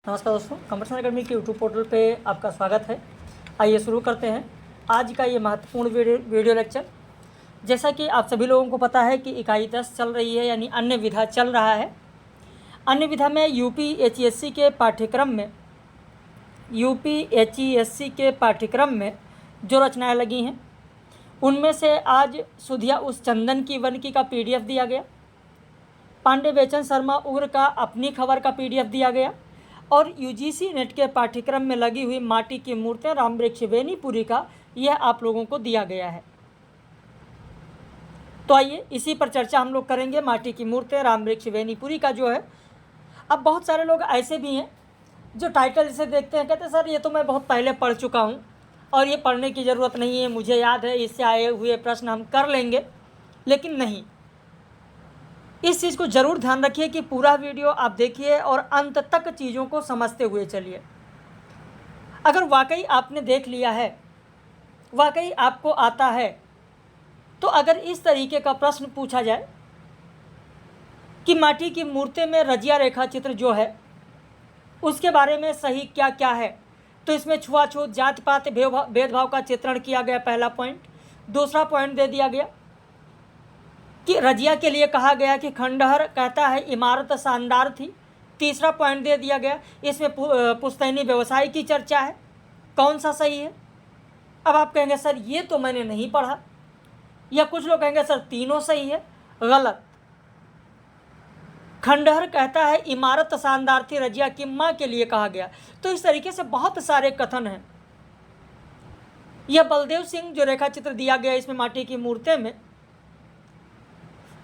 नमस्कार दोस्तों, computer science academy के यूट्यूब पोर्टल पे आपका स्वागत है। आइए शुरू करते हैं आज का ये महत्वपूर्ण वीडियो लेक्चर। जैसा कि आप सभी लोगों को पता है कि इकाई 10 चल रही है, यानी अन्य विधा चल रहा है। अन्य विधा में यूपीएचईएससी के पाठ्यक्रम में जो रचनाएँ लगी हैं उनमें से आज सुधिया उस चंदन की वन की का PDF दिया गया, पांडे बेचन शर्मा उग्र का अपनी खबर का PDF दिया गया और यूजीसी नेट के पाठ्यक्रम में लगी हुई माटी की मूर्तियां रामवृक्ष बेनीपुरी का यह आप लोगों को दिया गया है। तो आइए इसी पर चर्चा हम लोग करेंगे। माटी की मूर्तियां रामवृक्ष बेनीपुरी का जो है, अब बहुत सारे लोग ऐसे भी हैं जो टाइटल से देखते हैं, कहते हैं सर ये तो मैं बहुत पहले पढ़ चुका हूँ और ये पढ़ने की ज़रूरत नहीं है, मुझे याद है, इससे आए हुए प्रश्न हम कर लेंगे। लेकिन नहीं, इस चीज़ को ज़रूर ध्यान रखिए कि पूरा वीडियो आप देखिए और अंत तक चीज़ों को समझते हुए चलिए। अगर वाकई आपने देख लिया है, वाकई आपको आता है, तो अगर इस तरीके का प्रश्न पूछा जाए कि माटी की मूर्ति में रजिया रेखा चित्र जो है उसके बारे में सही क्या क्या है, तो इसमें छुआछूत, जाति पात, भेदभाव का चित्रण किया गया, पहला पॉइंट। दूसरा पॉइंट दे दिया गया कि रजिया के लिए कहा गया कि खंडहर कहता है इमारत शानदार थी। तीसरा पॉइंट दे दिया गया, इसमें पुश्तैनी व्यवसाय की चर्चा है, कौन सा सही है। अब आप कहेंगे सर ये तो मैंने नहीं पढ़ा, या कुछ लोग कहेंगे सर तीनों सही है। गलत। खंडहर कहता है इमारत शानदार थी, रजिया की माँ के लिए कहा गया। तो इस तरीके से बहुत सारे कथन हैं। यह बलदेव सिंह जो रेखा चित्र दिया गया इसमें माटी की मूर्ति में,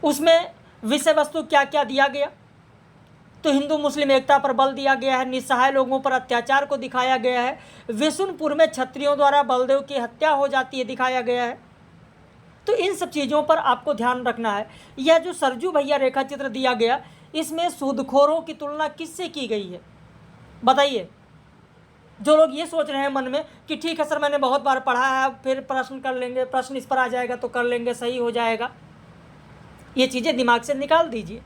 उसमें विषय वस्तु क्या क्या दिया गया, तो हिंदू मुस्लिम एकता पर बल दिया गया है, निस्सहाय लोगों पर अत्याचार को दिखाया गया है, विशुनपुर में क्षत्रियों द्वारा बलदेव की हत्या हो जाती है दिखाया गया है। तो इन सब चीज़ों पर आपको ध्यान रखना है। यह जो सरजू भैया रेखा चित्र दिया गया, इसमें सूदखोरों की तुलना किससे की गई है बताइए। जो लोग ये सोच रहे हैं मन में कि ठीक है सर मैंने बहुत बार पढ़ा है, फिर प्रश्न कर लेंगे, प्रश्न इस पर आ जाएगा तो कर लेंगे, सही हो जाएगा, ये चीज़ें दिमाग से निकाल दीजिए।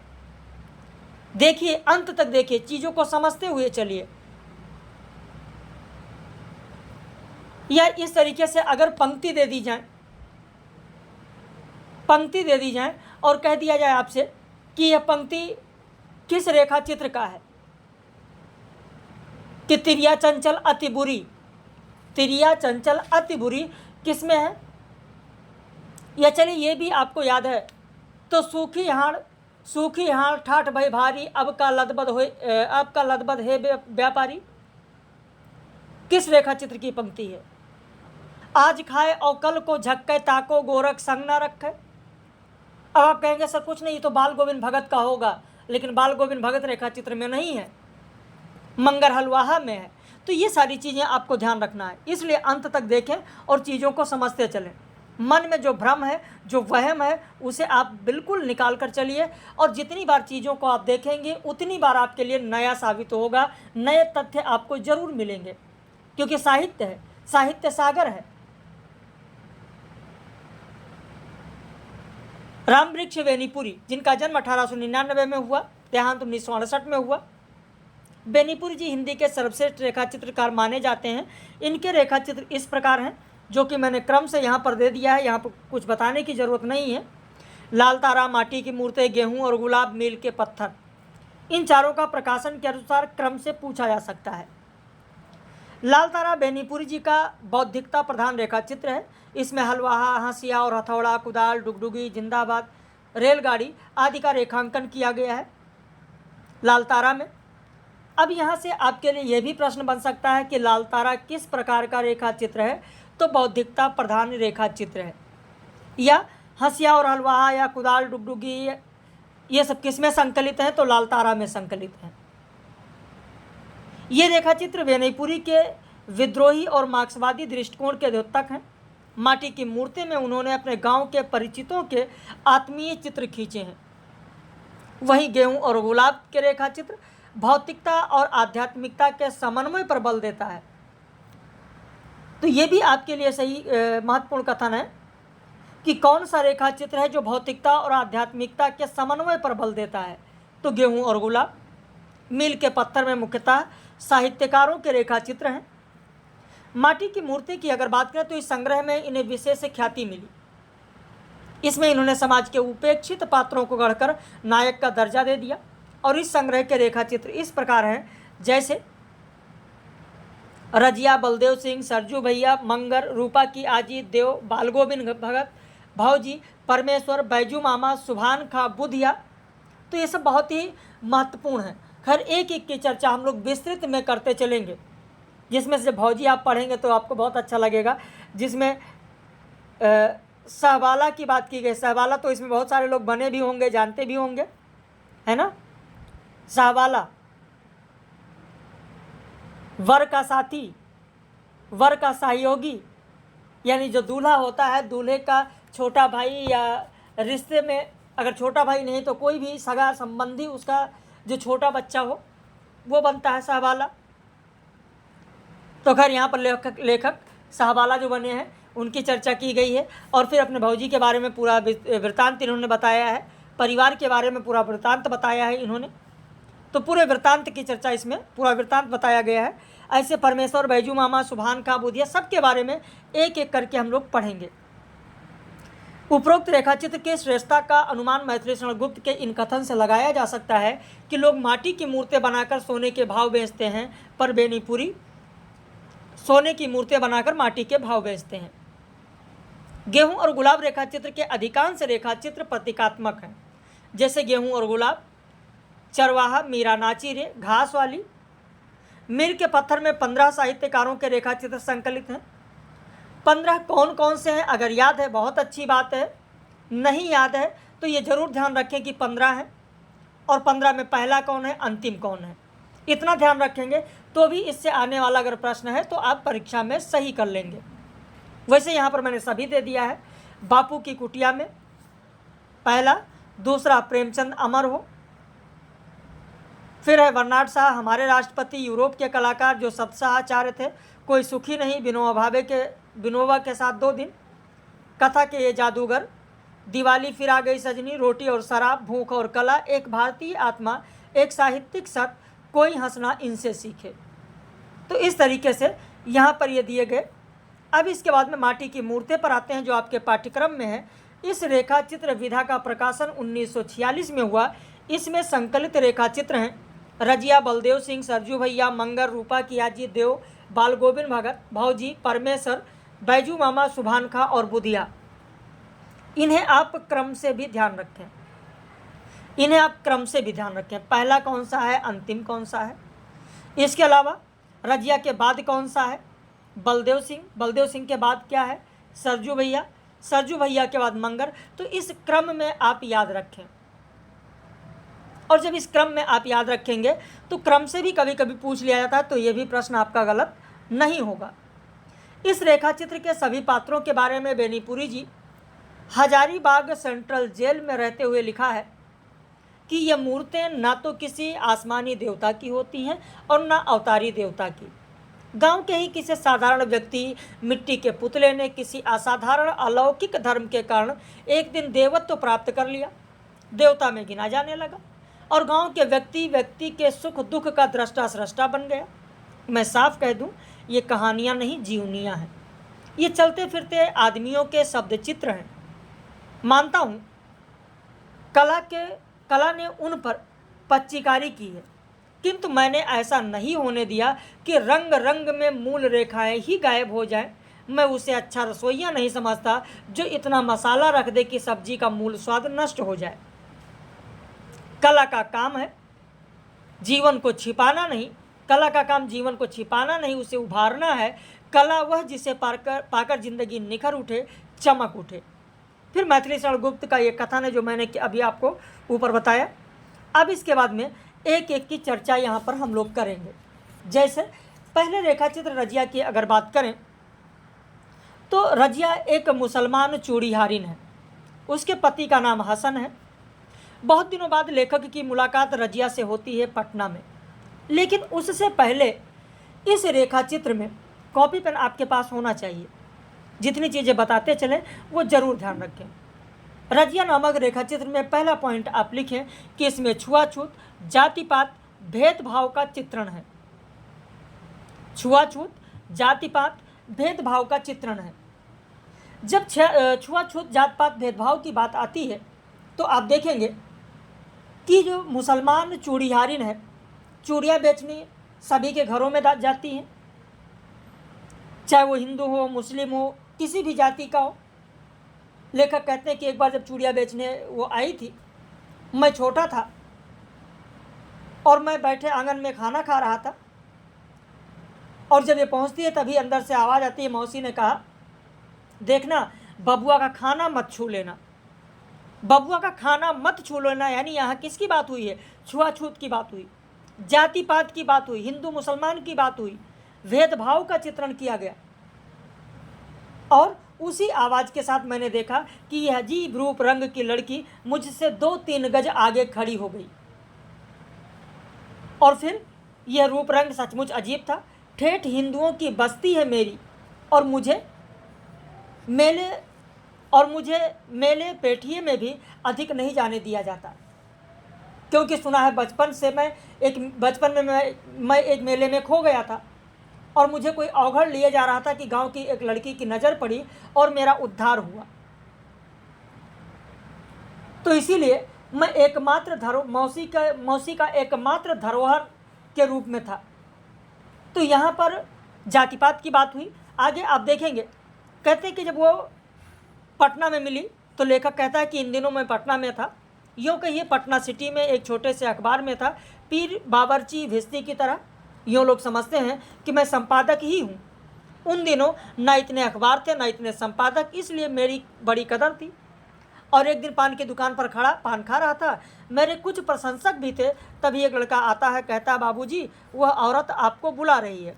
देखिए, अंत तक देखिए, चीज़ों को समझते हुए चलिए। या इस तरीके से अगर पंक्ति दे दी जाए और कह दिया जाए आपसे कि यह पंक्ति किस रेखा चित्र का है, कि तिरिया चंचल अति बुरी किस में है, या चलिए ये भी आपको याद है, तो सूखी हाड़ ठाठ भय भारी, अब का लदबद है व्यापारी, किस रेखा चित्र की पंक्ति है। आज खाए और कल को झक्के, ताको गोरख संग न रखे। अब आप कहेंगे सर कुछ नहीं, तो बाल गोविंद भगत का होगा, लेकिन बाल गोविंद भगत रेखा चित्र में नहीं है, मंगर हलवाहा में है। तो ये सारी चीज़ें आपको ध्यान रखना है, इसलिए अंत तक देखें और चीज़ों को समझते चलें। मन में जो भ्रम है, जो वहम है, उसे आप बिल्कुल निकाल कर चलिए, और जितनी बार चीज़ों को आप देखेंगे उतनी बार आपके लिए नया साबित होगा, नए तथ्य आपको जरूर मिलेंगे, क्योंकि साहित्य है, साहित्य सागर है। रामवृक्ष बेनीपुरी, जिनका जन्म 1899 में हुआ, देहांत 1968 में हुआ। बेनीपुरी जी हिंदी के सर्वश्रेष्ठ रेखा चित्रकार माने जाते हैं। इनके रेखा चित्र इस प्रकार हैं, जो कि मैंने क्रम से यहाँ पर दे दिया है, यहाँ पर कुछ बताने की ज़रूरत नहीं है। लाल तारा, माटी की मूर्ति, गेहूं और गुलाब, मील के पत्थर, इन चारों का प्रकाशन के अनुसार क्रम से पूछा जा सकता है। लाल तारा बेनीपुरी जी का बौद्धिकता प्रधान रेखा चित्र है। इसमें हलवाहा, हंसिया और हथौड़ा, कुदाल, डुगडुगी, जिंदाबाद, रेलगाड़ी आदि का रेखांकन किया गया है लाल तारा में। अब यहाँ से आपके लिए यह भी प्रश्न बन सकता है कि लाल तारा किस प्रकार का रेखा चित्र है, तो बौद्धिकता प्रधान रेखा चित्र है। या हंसिया और हलवाहा या कुदाल, डुगडुगी, ये सब किस में संकलित है, तो लाल तारा में संकलित है। ये रेखा चित्र बेनीपुरी के विद्रोही और मार्क्सवादी दृष्टिकोण के द्योतक हैं। माटी की मूर्ति में उन्होंने अपने गांव के परिचितों के आत्मीय चित्र खींचे हैं। वहीं गेहूं और गुलाब के रेखा चित्र भौतिकता और आध्यात्मिकता के समन्वय पर बल देता है। तो ये भी आपके लिए सही महत्वपूर्ण कथन है कि कौन सा रेखा चित्र है जो भौतिकता और आध्यात्मिकता के समन्वय पर बल देता है, तो गेहूं और गुलाब। मील के पत्थर में मुख्यतः साहित्यकारों के रेखाचित्र हैं। माटी की मूर्ति की अगर बात करें तो इस संग्रह में इन्हें विशेष ख्याति मिली। इसमें इन्होंने समाज के उपेक्षित पात्रों को गढ़कर नायक का दर्जा दे दिया। और इस संग्रह के रेखाचित्र इस प्रकार हैं, जैसे रजिया, बलदेव सिंह, सरजू भैया, मंगर, रूपा की आजी, देव, बालगोविंद भगत, भाऊजी, परमेश्वर, बैजू मामा, सुभान खां, बुधिया। तो ये सब बहुत ही महत्वपूर्ण है। खैर एक एक की चर्चा हम लोग विस्तृत में करते चलेंगे, जिसमें से भौजी आप पढ़ेंगे तो आपको बहुत अच्छा लगेगा। जिसमें सहबाला की बात की गई। सहबाला तो इसमें बहुत सारे लोग बने भी होंगे, जानते भी होंगे, है ना। सहबाला वर का साथी, वर का सहयोगी, यानी जो दूल्हा होता है, दूल्हे का छोटा भाई, या रिश्ते में अगर छोटा भाई नहीं तो कोई भी सगा संबंधी, उसका जो छोटा बच्चा हो वो बनता है सहबाला। तो खैर यहाँ पर लेखक सहबाला जो बने हैं उनकी चर्चा की गई है। और फिर अपने भौजी के बारे में पूरा वृत्तांत इन्होंने बताया है, परिवार के बारे में पूरा वृत्तांत बताया है इन्होंने। तो पूरे वृत्तांत की चर्चा, इसमें पूरा वृत्तांत बताया गया है। ऐसे परमेश्वर, बैजू मामा, सुभान खां, बुधिया, सबके बारे में एक एक करके हम लोग पढ़ेंगे। उपरोक्त रेखाचित्र के श्रेष्ठता का अनुमान मैथिली शरण गुप्त के इन कथन से लगाया जा सकता है कि लोग माटी की मूर्तें बनाकर सोने के भाव बेचते हैं, पर बेनीपुरी सोने की मूर्तें बनाकर माटी के भाव बेचते हैं। गेहूं और गुलाब रेखाचित्र के अधिकांश रेखाचित्र प्रतीकात्मक हैं, जैसे गेहूं और गुलाब, चरवाहा, मीरा नाची रे, घास वाली। मीर के पत्थर में 15 साहित्यकारों के रेखाचित्र संकलित हैं। 15 कौन कौन से हैं? अगर याद है बहुत अच्छी बात है, नहीं याद है तो ये जरूर ध्यान रखें कि 15 हैं, और 15 में पहला कौन है, अंतिम कौन है, इतना ध्यान रखेंगे तो भी इससे आने वाला अगर प्रश्न है तो आप परीक्षा में सही कर लेंगे। वैसे यहाँ पर मैंने सभी दे दिया है। बापू की कुटिया में पहला, दूसरा प्रेमचंद अमर हो, फिर है बर्नार्ड शाह, हमारे राष्ट्रपति, यूरोप के कलाकार जो सप्ताहाचार्य थे, कोई सुखी नहीं, विनोबा के साथ 2 दिन, कथा के ये जादूगर, दिवाली फिर आ गई सजनी, रोटी और शराब, भूख और कला, एक भारतीय आत्मा, एक साहित्यिक सत्य, कोई हंसना इनसे सीखे। तो इस तरीके से यहाँ पर ये दिए गए। अब इसके बाद में माटी की मूर्तें पर आते हैं जो आपके पाठ्यक्रम में है। इस रेखाचित्र विधा का प्रकाशन 1946 में हुआ। इसमें संकलित रेखाचित्र हैं रजिया, बलदेव सिंह, सरजू भैया, मंगर, रूपा की आजी, देव, बालगोविंद भगत, भाऊजी, परमेश्वर, बैजू मामा, सुभान खां और बुधिया। इन्हें आप क्रम से भी ध्यान रखें, पहला कौन सा है, अंतिम कौन सा है। इसके अलावा रजिया के बाद कौन सा है, बलदेव सिंह के बाद क्या है, सरजू भैया के बाद मंगर। तो इस क्रम में आप याद रखें, और जब इस क्रम में आप याद रखेंगे तो क्रम से भी कभी कभी पूछ लिया जाता है, तो ये भी प्रश्न आपका गलत नहीं होगा। इस रेखाचित्र के सभी पात्रों के बारे में बेनीपुरी जी हजारीबाग सेंट्रल जेल में रहते हुए लिखा है कि ये मूर्तें ना तो किसी आसमानी देवता की होती हैं और ना अवतारी देवता की। गांव के ही किसी साधारण व्यक्ति मिट्टी के पुतले ने किसी असाधारण अलौकिक धर्म के कारण एक दिन देवत्व प्राप्त कर लिया, देवता में गिना जाने लगा, और गांव के व्यक्ति के सुख दुख का दृष्टा सृष्टा बन गया। मैं साफ कह दूं, ये कहानियां नहीं, जीवनियां हैं। ये चलते फिरते आदमियों के शब्द चित्र हैं। मानता हूं कला ने उन पर पच्चीकारी की है, किंतु मैंने ऐसा नहीं होने दिया कि रंग रंग में मूल रेखाएं ही गायब हो जाएं। मैं उसे अच्छा रसोइया नहीं समझता जो इतना मसाला रख दे कि सब्जी का मूल स्वाद नष्ट हो जाए। कला का काम है जीवन को छिपाना नहीं, उसे उभारना है। कला वह जिसे पाकर जिंदगी निखर उठे, चमक उठे। फिर मैथिली शरण गुप्त का ये कथन है जो मैंने अभी आपको ऊपर बताया। अब इसके बाद में एक एक की चर्चा यहाँ पर हम लोग करेंगे। जैसे पहले रेखाचित्र रजिया की अगर बात करें तो रजिया एक मुसलमान चूड़ीहारिन है, उसके पति का नाम हसन है। बहुत दिनों बाद लेखक की मुलाकात रजिया से होती है पटना में, लेकिन उससे पहले इस रेखाचित्र में कॉपी पेन आपके पास होना चाहिए। जितनी चीज़ें बताते चलें वो ज़रूर ध्यान रखें। रजिया नामक रेखाचित्र में पहला पॉइंट आप लिखें कि इसमें छुआछूत, जातिपात, भेदभाव का चित्रण है। छुआछूत, जाति पात, भेदभाव का चित्रण है। जब छुआछूत, जात पात, भेदभाव की बात आती है तो आप देखेंगे कि जो मुसलमान चूड़ियारिन है, चूड़ियाँ बेचने सभी के घरों में जाती हैं, चाहे वो हिंदू हो, मुस्लिम हो, किसी भी जाति का हो। लेखक कहते हैं कि एक बार जब चूड़ियाँ बेचने वो आई थी, मैं छोटा था और मैं बैठे आंगन में खाना खा रहा था, और जब ये पहुंचती है तभी अंदर से आवाज़ आती है, मौसी ने कहा, देखना बबुआ का खाना मत छू लेना, बबुआ का खाना मत छू लेना। यानी यहाँ किसकी बात हुई है? छुआछूत की बात हुई, जाति पात की बात हुई, हिंदू मुसलमान की बात हुई, भेदभाव का चित्रण किया गया। और उसी आवाज़ के साथ मैंने देखा कि यह अजीब रूप रंग की लड़की मुझसे 2-3 गज आगे खड़ी हो गई, और फिर यह रूप रंग सचमुच अजीब था। ठेठ हिंदुओं की बस्ती है मेरी, और मुझे मेले पेठिए में भी अधिक नहीं जाने दिया जाता, क्योंकि सुना है बचपन में मैं एक मेले में खो गया था, और मुझे कोई अवघड़ लिए जा रहा था कि गांव की एक लड़की की नज़र पड़ी और मेरा उद्धार हुआ। तो इसीलिए मैं एकमात्र मौसी का एकमात्र धरोहर के रूप में था। तो यहाँ पर जाति पात की बात हुई। आगे आप देखेंगे, कहते कि जब वो पटना में मिली तो लेखक कहता है कि इन दिनों मैं पटना में था, यूँ कहिए पटना सिटी में एक छोटे से अखबार में था, पीर बावर्ची भिश्ती की तरह। यूँ लोग समझते हैं कि मैं संपादक ही हूँ। उन दिनों ना इतने अखबार थे, ना इतने संपादक, इसलिए मेरी बड़ी कदर थी। और एक दिन पान की दुकान पर खड़ा पान खा रहा था, मेरे कुछ प्रशंसक भी थे। तभी एक लड़का आता है, कहता है, बाबूजी वह औरत आपको बुला रही है।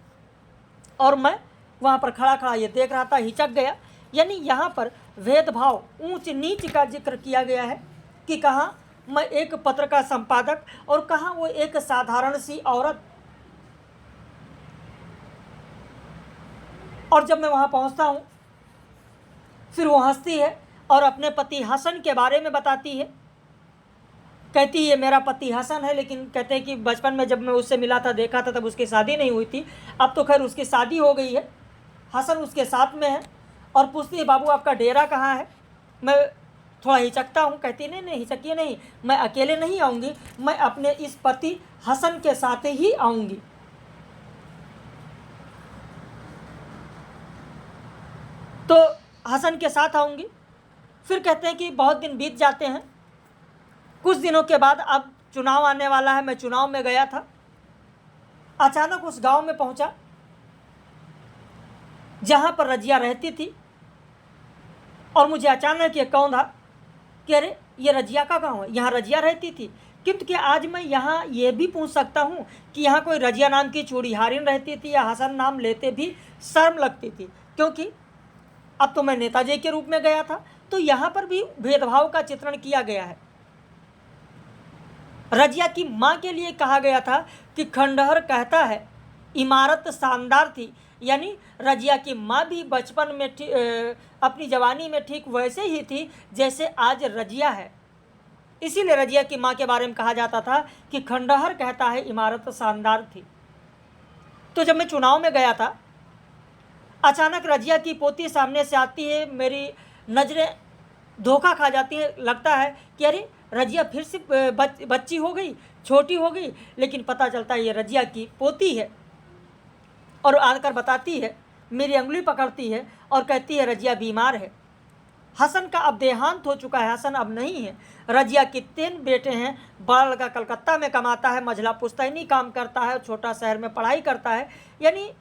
और मैं वहाँ पर खड़ा खड़ा ये देख रहा था, हिचक गया। यानी यहाँ पर भेदभाव, ऊंच नीच का जिक्र किया गया है कि कहाँ मैं एक पत्र का संपादक और कहाँ वो एक साधारण सी औरत। और जब मैं वहाँ पहुँचता हूँ फिर वो हंसती है और अपने पति हसन के बारे में बताती है। कहती है मेरा पति हसन है, लेकिन कहते हैं कि बचपन में जब मैं उससे मिला था, देखा था, तब उसकी शादी नहीं हुई थी। अब तो खैर उसकी शादी हो गई है, हसन उसके साथ में है। और पूछती है बाबू आपका डेरा कहाँ है? मैं थोड़ा हिचकता हूँ। कहती नहीं हिचकिए नहीं, मैं अकेले नहीं आऊँगी, मैं अपने इस पति हसन के साथ ही आऊँगी। तो हसन के साथ आऊँगी। फिर कहते हैं कि बहुत दिन बीत जाते हैं। कुछ दिनों के बाद अब चुनाव आने वाला है, मैं चुनाव में गया था। अचानक उस गांव में पहुंचा जहां पर रजिया रहती थी, और मुझे अचानक ये कौन था कि अरे ये रजिया का गांव है, यहाँ रजिया रहती थी। किंतु कि आज मैं यहाँ ये भी पूछ सकता हूँ कि यहाँ कोई रजिया नाम की चूड़िहारिन रहती थी या हसन नाम लेते भी शर्म लगती थी, क्योंकि अब तो मैं नेताजी के रूप में गया था। तो यहाँ पर भी भेदभाव का चित्रण किया गया है। रजिया की माँ के लिए कहा गया था कि खंडहर कहता है इमारत शानदार थी। यानी रजिया की माँ भी बचपन में अपनी जवानी में ठीक वैसे ही थी जैसे आज रजिया है। इसीलिए रजिया की माँ के बारे में कहा जाता था कि खंडहर कहता है इमारत शानदार थी। तो जब मैं चुनाव में गया था, अचानक रजिया की पोती सामने से आती है, मेरी नज़रें धोखा खा जाती हैं। लगता है कि अरे रजिया फिर से बच्ची हो गई, छोटी हो गई, लेकिन पता चलता है ये रजिया की पोती है। और आकर बताती है, मेरी अंगुली पकड़ती है और कहती है रजिया बीमार है। हसन का अब देहांत हो चुका है, हसन अब नहीं है। रजिया के 3 बेटे हैं। बड़ा लड़का कलकत्ता में कमाता है, मझला पुश्तैनी काम करता है, छोटा शहर में पढ़ाई करता है। यानी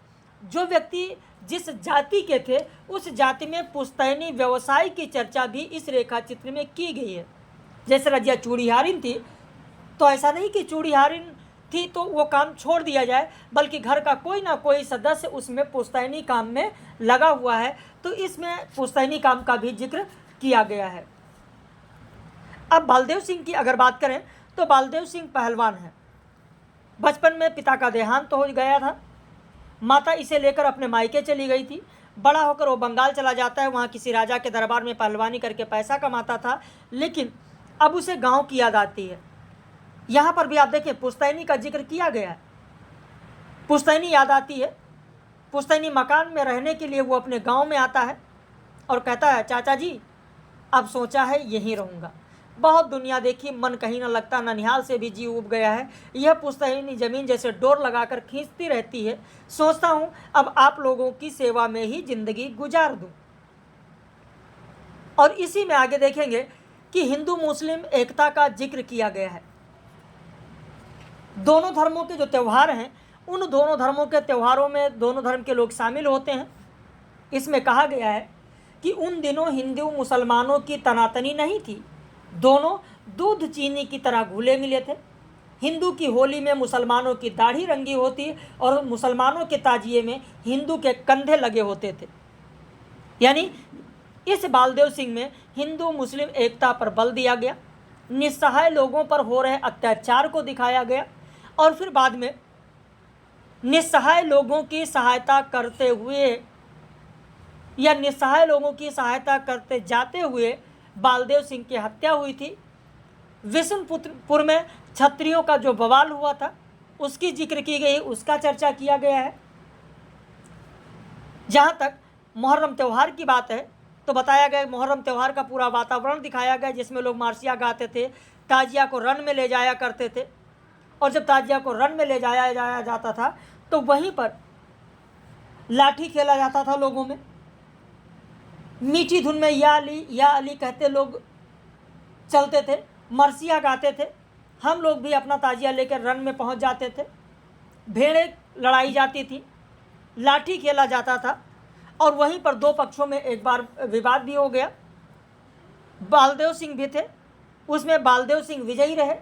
जो व्यक्ति जिस जाति के थे उस जाति में पुश्तैनी व्यवसाय की चर्चा भी इस रेखा चित्र में की गई है। जैसे रजिया चूड़िहारिन थी, तो ऐसा नहीं कि चूड़िहारिन थी तो वो काम छोड़ दिया जाए, बल्कि घर का कोई ना कोई सदस्य उसमें पुश्तैनी काम में लगा हुआ है। तो इसमें पुश्तैनी काम का भी जिक्र किया गया है। अब बालदेव सिंह की अगर बात करें तो बालदेव सिंह पहलवान है। बचपन में पिता का देहांत तो हो गया था, माता इसे लेकर अपने मायके चली गई थी। बड़ा होकर वो बंगाल चला जाता है, वहाँ किसी राजा के दरबार में पहलवानी करके पैसा कमाता था। लेकिन अब उसे गांव की याद आती है। यहाँ पर भी आप देखिए पुश्तैनी का जिक्र किया गया है। पुश्तैनी याद आती है पुश्तैनी मकान में रहने के लिए वो अपने गांव में आता है और कहता है, चाचा जी अब सोचा है यहीं रहूँगा, बहुत दुनिया देखी, मन कहीं ना लगता, ननिहाल से भी जी उब गया है, यह पुश्तैनी ज़मीन जैसे डोर लगाकर खींचती रहती है, सोचता हूँ अब आप लोगों की सेवा में ही ज़िंदगी गुजार दूँ। और इसी में आगे देखेंगे कि हिंदू मुस्लिम एकता का जिक्र किया गया है। दोनों धर्मों के जो त्यौहार हैं, उन दोनों धर्मों के त्यौहारों में दोनों धर्म के लोग शामिल होते हैं। इसमें कहा गया है कि उन दिनों हिंदू मुसलमानों की तनातनी नहीं थी, दोनों दूध चीनी की तरह घुले मिले थे। हिंदू की होली में मुसलमानों की दाढ़ी रंगी होती और मुसलमानों के ताजिए में हिंदू के कंधे लगे होते थे। यानी इस बालदेव सिंह में हिंदू मुस्लिम एकता पर बल दिया गया, निस्सहाय लोगों पर हो रहे अत्याचार को दिखाया गया और फिर बाद में निस्सहाय लोगों की सहायता करते हुए या निस्सहाय लोगों की सहायता करते जाते हुए बालदेव सिंह की हत्या हुई थी। विशुनपुर में क्षत्रियों का जो बवाल हुआ था उसकी जिक्र की गई, उसका चर्चा किया गया है। जहाँ तक मुहर्रम त्यौहार की बात है तो बताया गया मुहर्रम त्यौहार का पूरा वातावरण दिखाया गया, जिसमें लोग मार्सिया गाते थे, ताजिया को रन में ले जाया करते थे। और जब ताजिया को रन में ले जाया जाता था तो वहीं पर लाठी खेला जाता था लोगों में, मीठी धुन में या अली कहते लोग चलते थे, मर्सिया गाते थे। हम लोग भी अपना ताजिया लेकर रन में पहुंच जाते थे, भेड़ें लड़ाई जाती थी, लाठी खेला जाता था और वहीं पर दो पक्षों में एक बार विवाद भी हो गया। बालदेव सिंह भी थे, उसमें बालदेव सिंह विजयी रहे।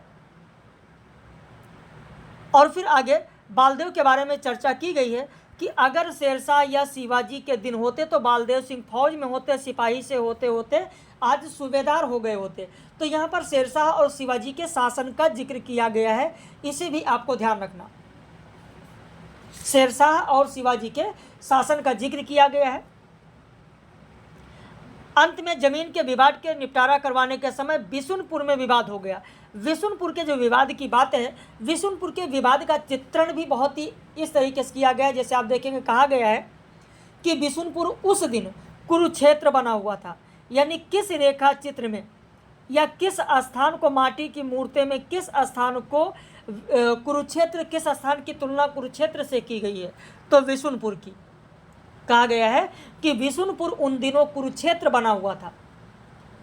और फिर आगे बालदेव के बारे में चर्चा की गई है कि अगर शेरशाह या शिवाजी के दिन होते तो बालदेव सिंह फौज में होते, सिपाही से होते होते आज सूबेदार हो गए होते। तो यहाँ पर शेरशाह और शिवाजी के शासन का जिक्र किया गया है, इसे भी आपको ध्यान रखना। शेरशाह और शिवाजी के शासन का जिक्र किया गया है। अंत में जमीन के विवाद के निपटारा करवाने के समय बिशुनपुर में विवाद हो गया। विशुनपुर के जो विवाद की बात है, विशुनपुर के विवाद का चित्रण भी बहुत ही इस तरीके से किया गया है। जैसे आप देखेंगे कहा गया है कि बिशुनपुर उस दिन कुरुक्षेत्र बना हुआ था, यानी किस रेखा चित्र में या किस स्थान को माटी की मूर्ति में किस स्थान को कुरुक्षेत्र, किस स्थान की तुलना कुरुक्षेत्र से की गई है, तो विशुनपुर की। कहा गया है कि विशुनपुर उन दिनों कुरुक्षेत्र बना हुआ था,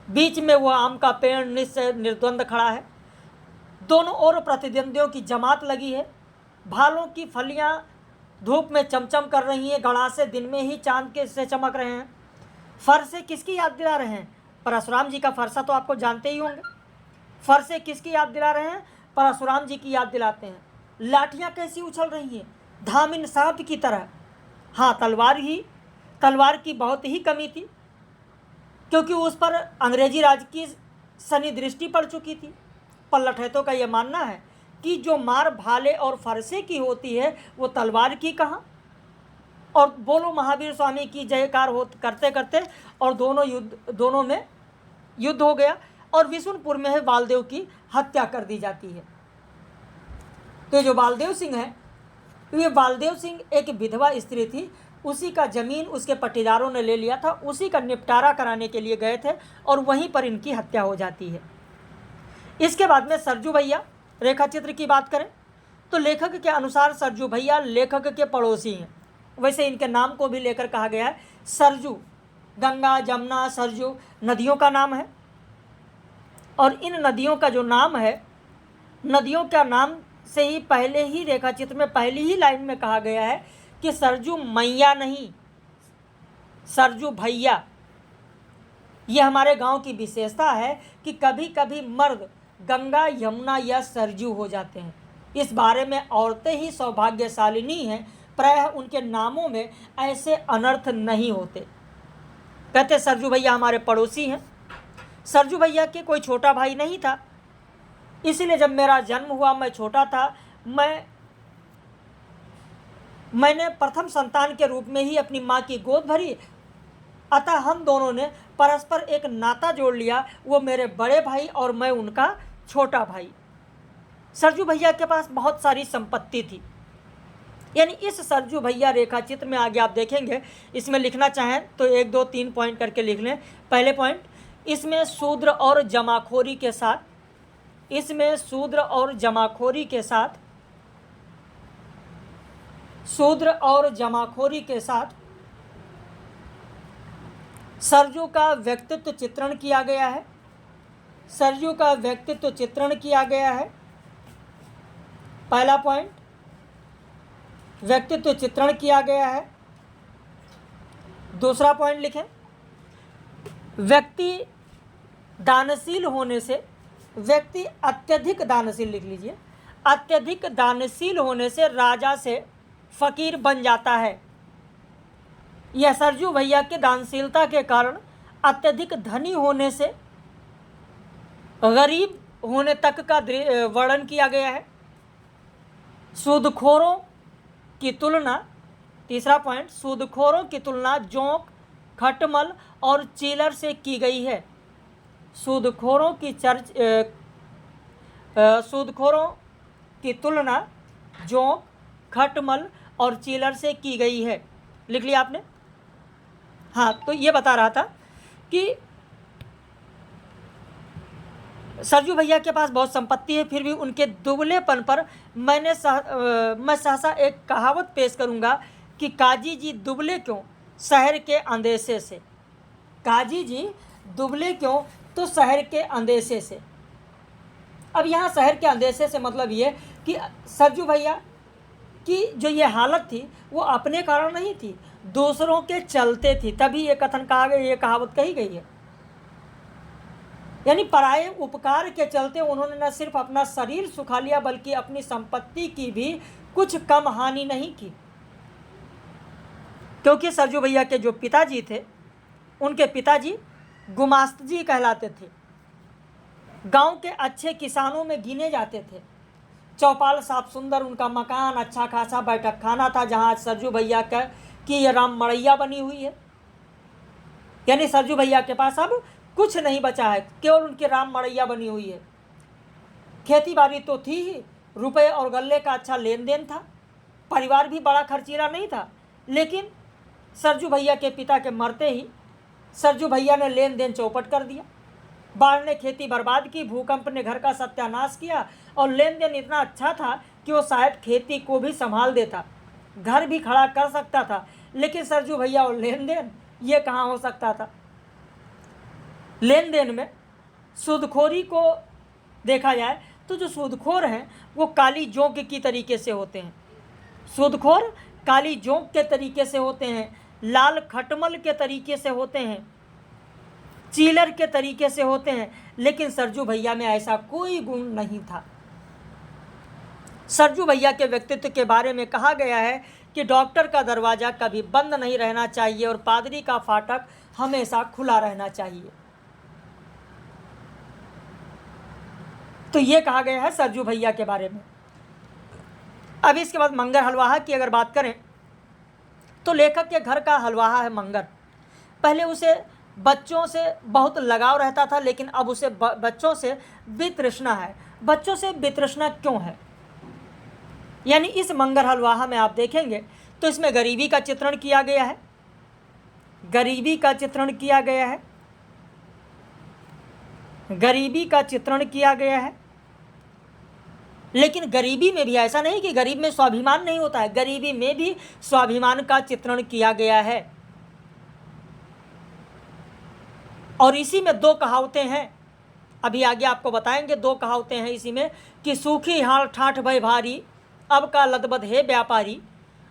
बीच में वह आम का पेड़ निर्द्वंद खड़ा है, दोनों ओर प्रतिद्वंदियों की जमात लगी है, भालों की फलियां धूप में चमचम कर रही हैं, गड़ासे दिन में ही चांद के से चमक रहे हैं। फरसे किसकी याद दिला रहे हैं? परशुराम जी का फरसा तो आपको जानते ही होंगे। फरसे किसकी याद दिला रहे हैं? परशुराम जी की याद दिलाते हैं। लाठियां कैसी उछल रही हैं? धामिन सांप की तरह। हाँ, तलवार की बहुत ही कमी थी, क्योंकि उस पर अंग्रेजी राज की शनि दृष्टि पड़ चुकी थी। पर लठैतों का यह मानना है कि जो मार भाले और फरसे की होती है वो तलवार की कहाँ। और बोलो महावीर स्वामी की जयकार हो करते करते और दोनों में युद्ध हो गया और विशुनपुर में है बालदेव की हत्या कर दी जाती है। तो जो बालदेव सिंह है, ये बालदेव सिंह एक विधवा स्त्री थी, उसी का ज़मीन उसके पट्टीदारों ने ले लिया था, उसी का निपटारा कराने के लिए गए थे और वहीं पर इनकी हत्या हो जाती है। इसके बाद में सरजू भैया रेखा चित्र की बात करें तो लेखक के अनुसार सरजू भैया लेखक के पड़ोसी हैं। वैसे इनके नाम को भी लेकर कहा गया है सरजू। गंगा, जमुना, सरजू नदियों का नाम है और इन नदियों का जो नाम है, नदियों का नाम से ही पहले ही रेखा चित्र में पहली ही लाइन में कहा गया है कि सरजू मैया नहीं, सरजू भैया। ये हमारे गांव की विशेषता है कि कभी कभी मर्द गंगा, यमुना या सरजू हो जाते हैं। इस बारे में औरतें ही सौभाग्यशालिनी हैं, प्रायः उनके नामों में ऐसे अनर्थ नहीं होते। कहते सरजू भैया हमारे पड़ोसी हैं। सरजू भैया के कोई छोटा भाई नहीं था, इसीलिए जब मेरा जन्म हुआ, मैं छोटा था, मैंने प्रथम संतान के रूप में ही अपनी माँ की गोद भरी। अतः हम दोनों ने परस्पर एक नाता जोड़ लिया, वो मेरे बड़े भाई और मैं उनका छोटा भाई। सरजू भैया के पास बहुत सारी संपत्ति थी, यानी इस सरजू भैया रेखा चित्र में आगे आप देखेंगे, इसमें लिखना चाहें तो 1 2 3 पॉइंट करके लिख लें। पहले पॉइंट, इसमें शूद्र और जमाखोरी के साथ, इसमें शूद्र और जमाखोरी के साथ, शूद्र और जमाखोरी के साथ सरजू का व्यक्तित्व चित्रण किया गया है, सरजू का व्यक्तित्व चित्रण किया गया है। पहला पॉइंट, व्यक्तित्व चित्रण किया गया है। दूसरा पॉइंट लिखें, व्यक्ति दानशील होने से, व्यक्ति अत्यधिक दानशील लिख लीजिए, अत्यधिक दानशील होने से राजा से फकीर बन जाता है। यह सरजू भैया के दानशीलता के कारण अत्यधिक धनी होने से गरीब होने तक का वर्णन किया गया है। सूदखोरों की तुलना, तीसरा पॉइंट, सूदखोरों की तुलना जोंक, खटमल और चीलर से की गई है। सूदखोरों की तुलना जोंक, खटमल और चीलर से की गई है। लिख लिया आपने? हाँ, तो ये बता रहा था कि सरजू भैया के पास बहुत संपत्ति है, फिर भी उनके दुबलेपन पर मैं सहसा एक कहावत पेश करूंगा कि काजी जी दुबले क्यों, शहर के अंदेशे से। काजी जी दुबले क्यों, तो शहर के अंदेशे से। अब यहाँ शहर के अंदेशे से मतलब ये कि सरजू भैया की जो ये हालत थी वो अपने कारण नहीं थी, दूसरों के चलते थी, तभी ये कथन कहा गया, ये कहावत कही गई है। यानी पराये उपकार के चलते उन्होंने न सिर्फ अपना शरीर सुखा लिया बल्कि अपनी संपत्ति की भी कुछ कम हानि नहीं की। क्योंकि सरजू भैया के जो पिताजी थे, उनके पिताजी गुमास्त जी कहलाते थे, गांव के अच्छे किसानों में गिने जाते थे। चौपाल साफ सुंदर उनका मकान, अच्छा खासा बैठक खाना था, जहां सरजू भैया की ये राम मड़ैया बनी हुई है। यानी सरजू भैया के पास अब कुछ नहीं बचा है, केवल उनकी राम मड़ैया बनी हुई है। खेती बाड़ी तो थी ही, रुपए और गल्ले का अच्छा लेन देन था, परिवार भी बड़ा खर्चीला नहीं था, लेकिन सरजू भैया के पिता के मरते ही सरजू भैया ने लेन देन चौपट कर दिया। बाढ़ ने खेती बर्बाद की, भूकंप ने घर का सत्यानाश किया, और लेन देन इतना अच्छा था कि वो शायद खेती को भी संभाल देता, घर भी खड़ा कर सकता था, लेकिन सरजू भैया और लेन देन, ये कहाँ हो सकता था। लेन देन में सूदखोरी को देखा जाए तो जो सूदखोर हैं वो काली जोंक की तरीके से होते हैं, सूदखोर काली जोंक के तरीके से होते हैं, लाल खटमल के तरीके से होते हैं, चीलर के तरीके से होते हैं, लेकिन सरजू भैया में ऐसा कोई गुण नहीं था। सरजू भैया के व्यक्तित्व के बारे में कहा गया है कि डॉक्टर का दरवाज़ा कभी बंद नहीं रहना चाहिए और पादरी का फाटक हमेशा खुला रहना चाहिए। तो ये कहा गया है सरजू भैया के बारे में। अब इसके बाद मंगर हलवाहा की अगर बात करें तो लेखक के घर का हलवाहा है मंगर। पहले उसे बच्चों से बहुत लगाव रहता था, लेकिन अब उसे बच्चों से वितृष्णा है। बच्चों से वितृष्णा क्यों है? यानी इस मंगर हलवाहा में आप देखेंगे तो इसमें गरीबी का चित्रण किया गया है, गरीबी का चित्रण किया गया है, गरीबी का चित्रण किया गया है। लेकिन गरीबी में भी ऐसा नहीं कि गरीब में स्वाभिमान नहीं होता है, गरीबी में भी स्वाभिमान का चित्रण किया गया है। और इसी में दो कहावतें हैं, अभी आगे आपको बताएंगे। दो कहावतें हैं इसी में कि सूखी हाड़ ठाठ भय भारी, अब का लदबद है व्यापारी,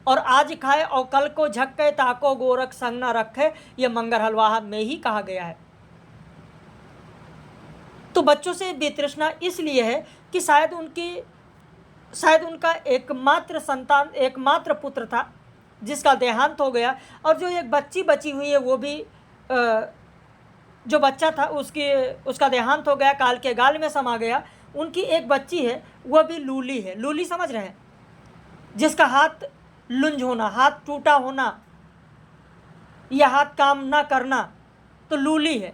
और आज खाए और कल को झक्के ताको गोरख संग न रखे, ये मंगर हलवाहा में ही कहा गया है। तो बच्चों से वितृष्णा इसलिए है कि शायद उनका एकमात्र संतान, एकमात्र पुत्र था जिसका देहांत हो गया, और जो एक बच्ची बची हुई है वो भी जो बच्चा था उसका देहांत हो गया, काल के गाल में समा गया। उनकी एक बच्ची है, वह भी लूली है। लूली समझ रहे हैं? जिसका हाथ लुंज होना, हाथ टूटा होना या हाथ काम ना करना, तो लूली है।